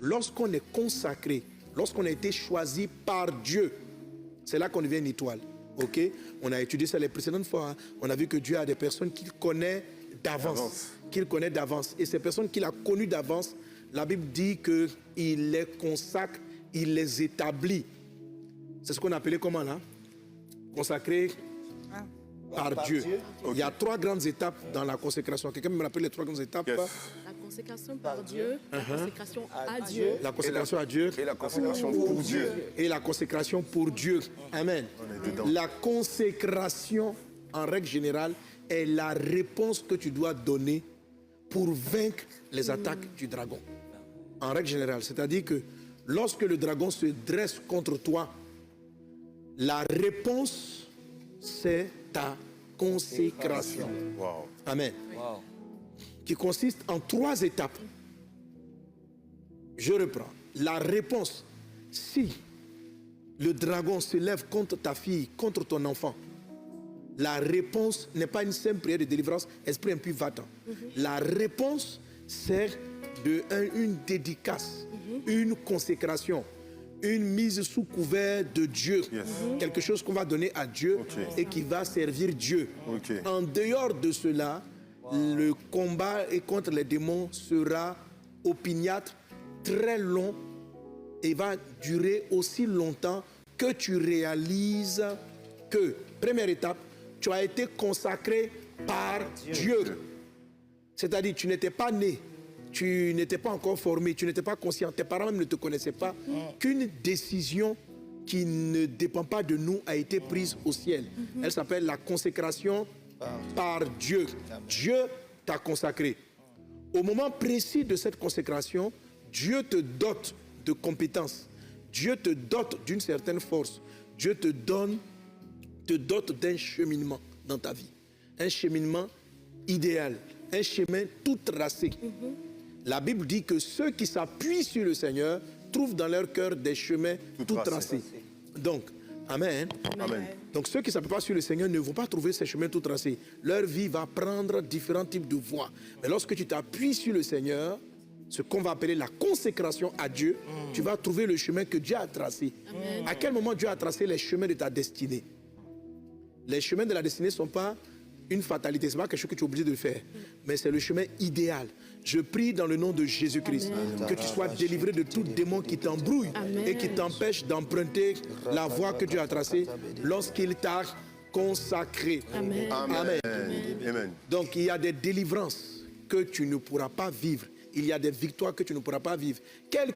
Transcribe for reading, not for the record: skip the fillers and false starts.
lorsqu'on est consacré, lorsqu'on a été choisi par Dieu, c'est là qu'on devient une étoile. Ok? On a étudié ça les précédentes fois. Hein. On a vu que Dieu a des personnes qu'il connaît d'avance. Qu'il connaît d'avance. Et ces personnes qu'il a connues d'avance, la Bible dit qu'il les consacre, il les établit. C'est ce qu'on appelait comment là? Consacré par Dieu. Okay. Il y a 3 grandes étapes dans la consécration. Quelqu'un me rappelle les 3 grandes étapes? Yes. La consécration par Dieu, la consécration à Dieu. La consécration à Dieu. Et la consécration pour Dieu. Et la consécration pour Dieu. Amen. La consécration, en règle générale, est la réponse que tu dois donner pour vaincre les attaques du dragon. En règle générale, c'est-à-dire que lorsque le dragon se dresse contre toi, la réponse, c'est ta consécration. Wow. Amen. Wow. Qui consiste en 3 étapes. Je reprends. La réponse, si le dragon se lève contre ta fille, contre ton enfant, la réponse n'est pas une simple prière de délivrance, esprit impur va-t'en. La réponse, c'est une dédicace, une consécration, une mise sous couvert de Dieu. Quelque chose qu'on va donner à Dieu et qui va servir Dieu. En dehors de cela, le combat contre les démons sera opiniâtre, très long et va durer aussi longtemps que tu réalises que, première étape, tu as été consacré par Dieu. C'est-à-dire, tu n'étais pas né, tu n'étais pas encore formé, tu n'étais pas conscient, tes parents même ne te connaissaient pas, qu'une décision qui ne dépend pas de nous a été prise au ciel. Elle s'appelle la consécration par Dieu. Dieu t'a consacré. Au moment précis de cette consécration, Dieu te dote de compétences. Dieu te dote d'une certaine force. Dieu te dote d'un cheminement dans ta vie. Un cheminement idéal. Un chemin tout tracé. La Bible dit que ceux qui s'appuient sur le Seigneur trouvent dans leur cœur des chemins tout tracés. Donc, Amen. Amen. Donc ceux qui ne s'appuient pas sur le Seigneur ne vont pas trouver ces chemins tout tracés. Leur vie va prendre différents types de voies. Mais lorsque tu t'appuies sur le Seigneur, ce qu'on va appeler la consécration à Dieu, tu vas trouver le chemin que Dieu a tracé. Amen. À quel moment Dieu a tracé les chemins de ta destinée? Les chemins de la destinée ne sont pas une fatalité, ce n'est pas quelque chose que tu es obligé de faire, mais c'est le chemin idéal. Je prie dans le nom de Jésus-Christ que tu sois délivré de tout démon qui t'embrouille et qui t'empêche d'emprunter la voie que Dieu a tracée lorsqu'il t'a consacré. Amen. Amen. Amen. Donc il y a des délivrances que tu ne pourras pas vivre. Il y a des victoires que tu ne pourras pas vivre. Quel